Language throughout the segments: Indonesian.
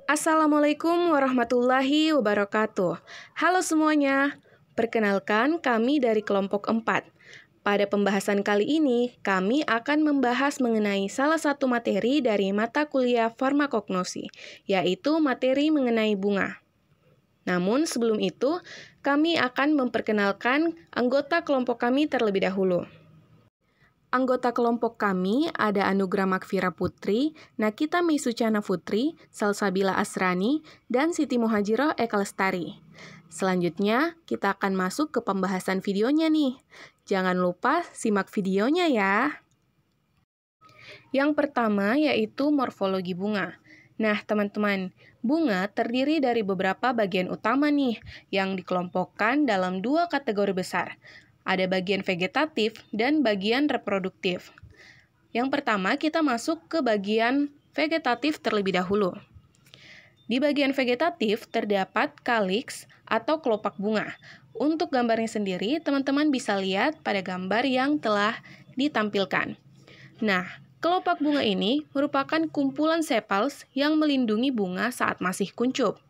Assalamualaikum warahmatullahi wabarakatuh. Halo semuanya, perkenalkan kami dari kelompok 4. Pada pembahasan kali ini, kami akan membahas mengenai salah satu materi dari mata kuliah farmakognosi, yaitu materi mengenai bunga. Namun sebelum itu, kami akan memperkenalkan anggota kelompok kami terlebih dahulu. Anggota kelompok kami ada Anugrah Makfira Putri, Nakita Meisucana Putri, Salsabila Asrani, dan Siti Muhajiroh Eka Lestari. Selanjutnya, kita akan masuk ke pembahasan videonya nih. Jangan lupa simak videonya ya. Yang pertama yaitu morfologi bunga. Nah, teman-teman, bunga terdiri dari beberapa bagian utama nih, yang dikelompokkan dalam dua kategori besar. Ada bagian vegetatif dan bagian reproduktif. Yang pertama, kita masuk ke bagian vegetatif terlebih dahulu. Di bagian vegetatif terdapat kaliks atau kelopak bunga. Untuk gambarnya sendiri, teman-teman bisa lihat pada gambar yang telah ditampilkan. Nah, kelopak bunga ini merupakan kumpulan sepals yang melindungi bunga saat masih kuncup.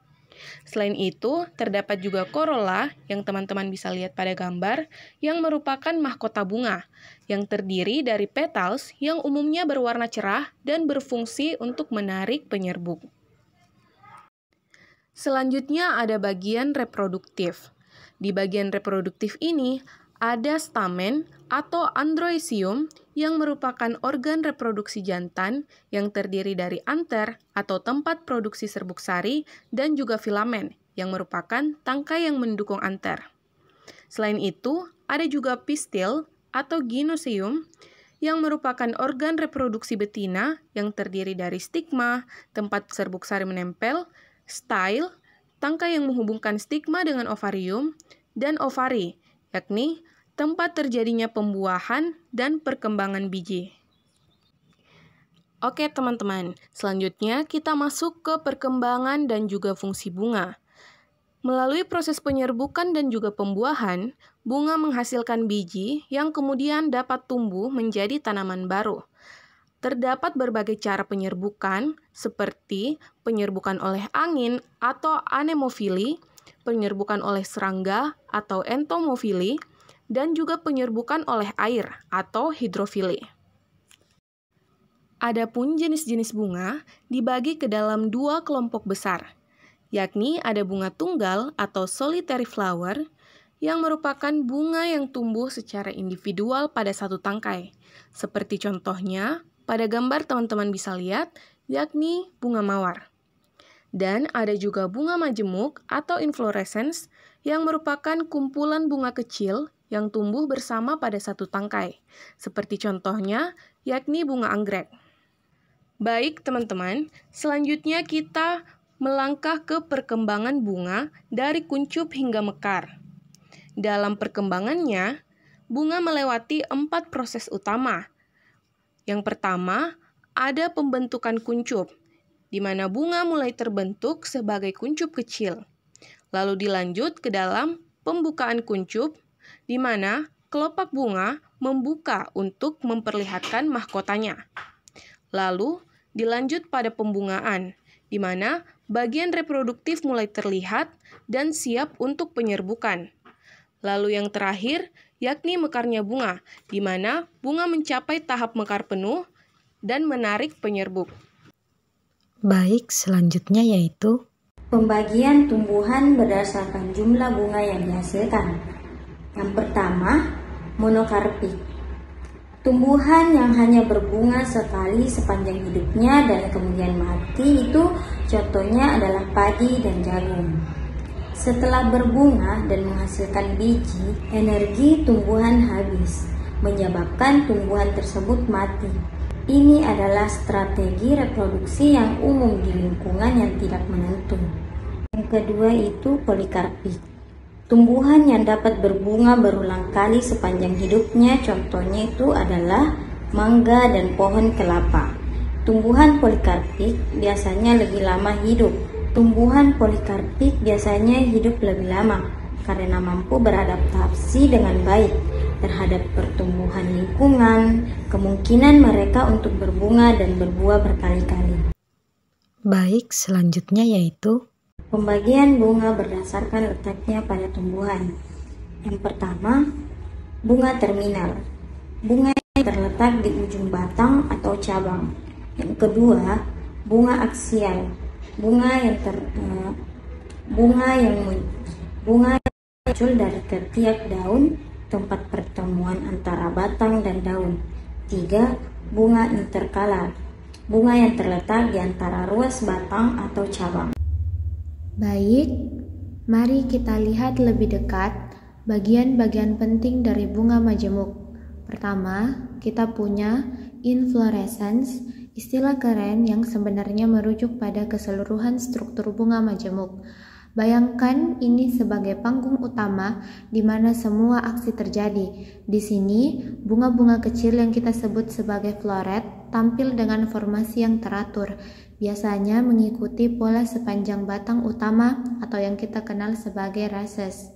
Selain itu, terdapat juga korola yang teman-teman bisa lihat pada gambar yang merupakan mahkota bunga, yang terdiri dari petals yang umumnya berwarna cerah dan berfungsi untuk menarik penyerbuk. Selanjutnya ada bagian reproduktif. Di bagian reproduktif ini, ada stamen atau androecium yang merupakan organ reproduksi jantan yang terdiri dari anter atau tempat produksi serbuk sari dan juga filamen yang merupakan tangkai yang mendukung anter. Selain itu, ada juga pistil atau ginoecium yang merupakan organ reproduksi betina yang terdiri dari stigma, tempat serbuk sari menempel, style, tangkai yang menghubungkan stigma dengan ovarium, dan ovari, yakni tempat terjadinya pembuahan dan perkembangan biji. Oke teman-teman, selanjutnya kita masuk ke perkembangan dan juga fungsi bunga. Melalui proses penyerbukan dan juga pembuahan, bunga menghasilkan biji yang kemudian dapat tumbuh menjadi tanaman baru. Terdapat berbagai cara penyerbukan, seperti penyerbukan oleh angin atau anemofili, penyerbukan oleh serangga atau entomofili, dan juga penyerbukan oleh air atau hidrofili. Adapun jenis-jenis bunga dibagi ke dalam dua kelompok besar, yakni ada bunga tunggal atau solitary flower yang merupakan bunga yang tumbuh secara individual pada satu tangkai. Seperti contohnya, pada gambar teman-teman bisa lihat, yakni bunga mawar. Dan ada juga bunga majemuk atau inflorescence yang merupakan kumpulan bunga kecil yang tumbuh bersama pada satu tangkai, seperti contohnya yakni bunga anggrek. Baik teman-teman, selanjutnya kita melangkah ke perkembangan bunga dari kuncup hingga mekar. Dalam perkembangannya, bunga melewati 4 proses utama. Yang pertama, ada pembentukan kuncup, di mana bunga mulai terbentuk sebagai kuncup kecil. Lalu dilanjut ke dalam pembukaan kuncup, di mana kelopak bunga membuka untuk memperlihatkan mahkotanya. Lalu dilanjut pada pembungaan, di mana bagian reproduktif mulai terlihat dan siap untuk penyerbukan. Lalu yang terakhir, yakni mekarnya bunga, di mana bunga mencapai tahap mekar penuh dan menarik penyerbuk. Baik, selanjutnya yaitu pembagian tumbuhan berdasarkan jumlah bunga yang dihasilkan. Yang pertama, monokarpik. Tumbuhan yang hanya berbunga sekali sepanjang hidupnya dan kemudian mati, itu contohnya adalah padi dan jagung. Setelah berbunga dan menghasilkan biji, energi tumbuhan habis, menyebabkan tumbuhan tersebut mati. Ini adalah strategi reproduksi yang umum di lingkungan yang tidak menentu. Yang kedua itu polikarpik. Tumbuhan yang dapat berbunga berulang kali sepanjang hidupnya, contohnya itu adalah mangga dan pohon kelapa. Tumbuhan polikarpik biasanya lebih lama hidup. Tumbuhan polikarpik biasanya hidup lebih lama karena mampu beradaptasi dengan baik terhadap pertumbuhan lingkungan, kemungkinan mereka untuk berbunga dan berbuah berkali-kali. Baik, selanjutnya yaitu pembagian bunga berdasarkan letaknya pada tumbuhan. Yang pertama, bunga terminal. Bunga yang terletak di ujung batang atau cabang. Yang kedua, bunga aksial. Bunga yang muncul dari tiap daun, tempat pertemuan antara batang dan daun. 3. Bunga interkalar. Bunga yang terletak di antara ruas batang atau cabang. Baik, mari kita lihat lebih dekat bagian-bagian penting dari bunga majemuk. Pertama, kita punya inflorescence, istilah keren yang sebenarnya merujuk pada keseluruhan struktur bunga majemuk. Bayangkan ini sebagai panggung utama di mana semua aksi terjadi. Di sini, bunga-bunga kecil yang kita sebut sebagai floret tampil dengan formasi yang teratur, biasanya mengikuti pola sepanjang batang utama atau yang kita kenal sebagai races.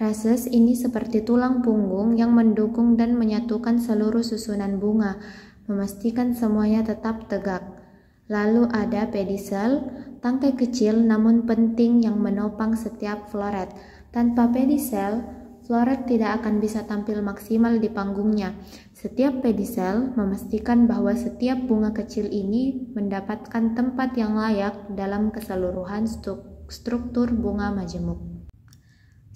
Races ini seperti tulang punggung yang mendukung dan menyatukan seluruh susunan bunga, memastikan semuanya tetap tegak. Lalu ada pedicel, tangkai kecil namun penting yang menopang setiap floret. Tanpa pedicel, floret tidak akan bisa tampil maksimal di panggungnya. Setiap pedicel memastikan bahwa setiap bunga kecil ini mendapatkan tempat yang layak dalam keseluruhan struktur bunga majemuk.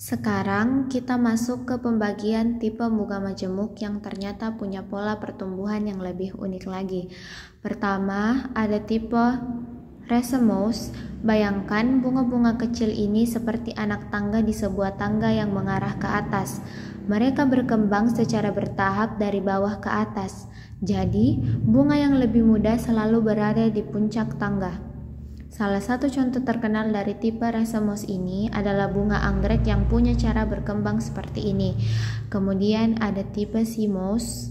Sekarang kita masuk ke pembagian tipe bunga majemuk yang ternyata punya pola pertumbuhan yang lebih unik lagi. Pertama, ada tipe racemose. Bayangkan bunga-bunga kecil ini seperti anak tangga di sebuah tangga yang mengarah ke atas. Mereka berkembang secara bertahap dari bawah ke atas. Jadi, bunga yang lebih muda selalu berada di puncak tangga. Salah satu contoh terkenal dari tipe racemose ini adalah bunga anggrek yang punya cara berkembang seperti ini. Kemudian ada tipe cymose.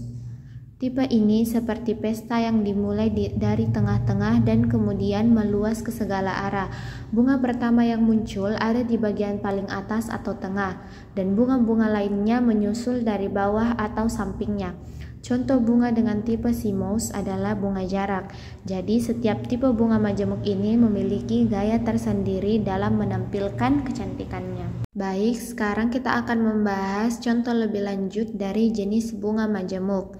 Tipe ini seperti pesta yang dimulai dari tengah-tengah dan kemudian meluas ke segala arah. Bunga pertama yang muncul ada di bagian paling atas atau tengah, dan bunga-bunga lainnya menyusul dari bawah atau sampingnya. Contoh bunga dengan tipe cymose adalah bunga jarak. Jadi setiap tipe bunga majemuk ini memiliki gaya tersendiri dalam menampilkan kecantikannya. Baik, sekarang kita akan membahas contoh lebih lanjut dari jenis bunga majemuk.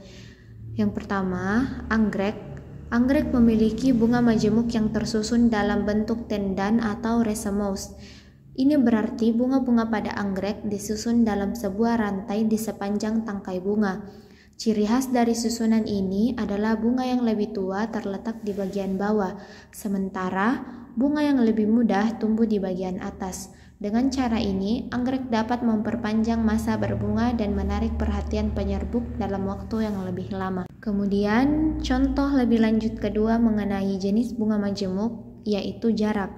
Yang pertama, anggrek. Anggrek memiliki bunga majemuk yang tersusun dalam bentuk tendan atau racemose. Ini berarti bunga-bunga pada anggrek disusun dalam sebuah rantai di sepanjang tangkai bunga. Ciri khas dari susunan ini adalah bunga yang lebih tua terletak di bagian bawah, sementara bunga yang lebih muda tumbuh di bagian atas. Dengan cara ini, anggrek dapat memperpanjang masa berbunga dan menarik perhatian penyerbuk dalam waktu yang lebih lama. Kemudian, contoh lebih lanjut kedua mengenai jenis bunga majemuk, yaitu jarak.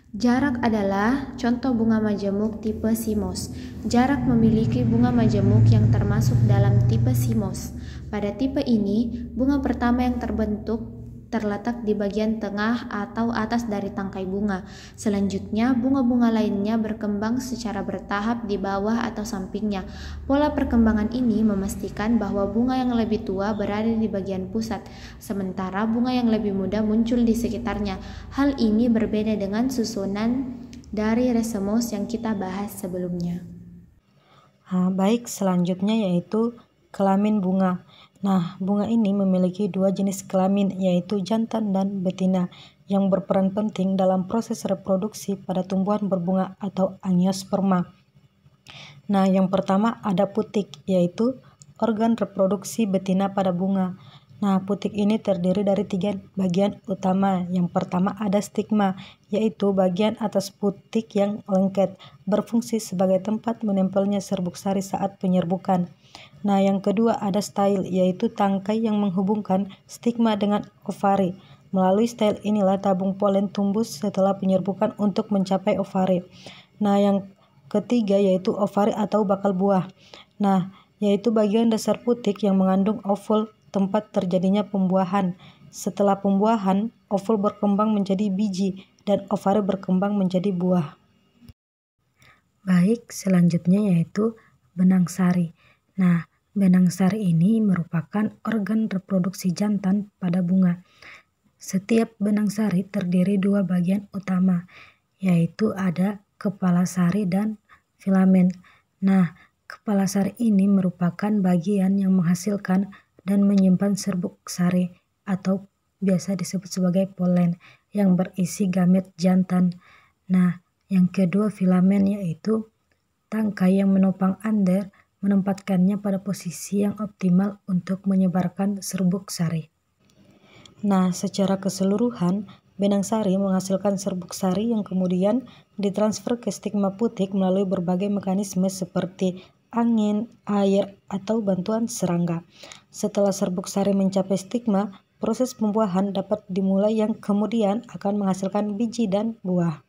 Jarak adalah contoh bunga majemuk tipe cymose. Jarak memiliki bunga majemuk yang termasuk dalam tipe cymose. Pada tipe ini, bunga pertama yang terbentuk terletak di bagian tengah atau atas dari tangkai bunga. Selanjutnya, bunga-bunga lainnya berkembang secara bertahap di bawah atau sampingnya. Pola perkembangan ini memastikan bahwa bunga yang lebih tua berada di bagian pusat, sementara bunga yang lebih muda muncul di sekitarnya. Hal ini berbeda dengan susunan dari racemose yang kita bahas sebelumnya. Baik, selanjutnya yaitu kelamin bunga. Nah, bunga ini memiliki dua jenis kelamin, yaitu jantan dan betina, yang berperan penting dalam proses reproduksi pada tumbuhan berbunga atau angiosperma. Nah, yang pertama ada putik, yaitu organ reproduksi betina pada bunga. Nah, putik ini terdiri dari 3 bagian utama. Yang pertama ada stigma, yaitu bagian atas putik yang lengket, berfungsi sebagai tempat menempelnya serbuk sari saat penyerbukan. Nah, yang kedua ada style, yaitu tangkai yang menghubungkan stigma dengan ovari. Melalui style inilah tabung polen tumbuh setelah penyerbukan untuk mencapai ovari. Nah, yang ketiga yaitu ovari atau bakal buah. Nah, yaitu bagian dasar putik yang mengandung ovul, tempat terjadinya pembuahan. Setelah pembuahan, ovul berkembang menjadi biji dan ovari berkembang menjadi buah. Baik, selanjutnya yaitu benang sari. Nah, benang sari ini merupakan organ reproduksi jantan pada bunga. Setiap benang sari terdiri dua bagian utama, yaitu ada kepala sari dan filamen. Nah, kepala sari ini merupakan bagian yang menghasilkan dan menyimpan serbuk sari atau biasa disebut sebagai polen yang berisi gamet jantan. Nah, yang kedua filamen yaitu tangkai yang menopang under menempatkannya pada posisi yang optimal untuk menyebarkan serbuk sari. Nah, secara keseluruhan, benang sari menghasilkan serbuk sari yang kemudian ditransfer ke stigma putik melalui berbagai mekanisme seperti angin, air, atau bantuan serangga. Setelah serbuk sari mencapai stigma, proses pembuahan dapat dimulai yang kemudian akan menghasilkan biji dan buah.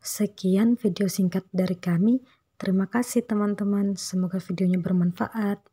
Sekian video singkat dari kami. Terima kasih teman-teman. Semoga videonya bermanfaat.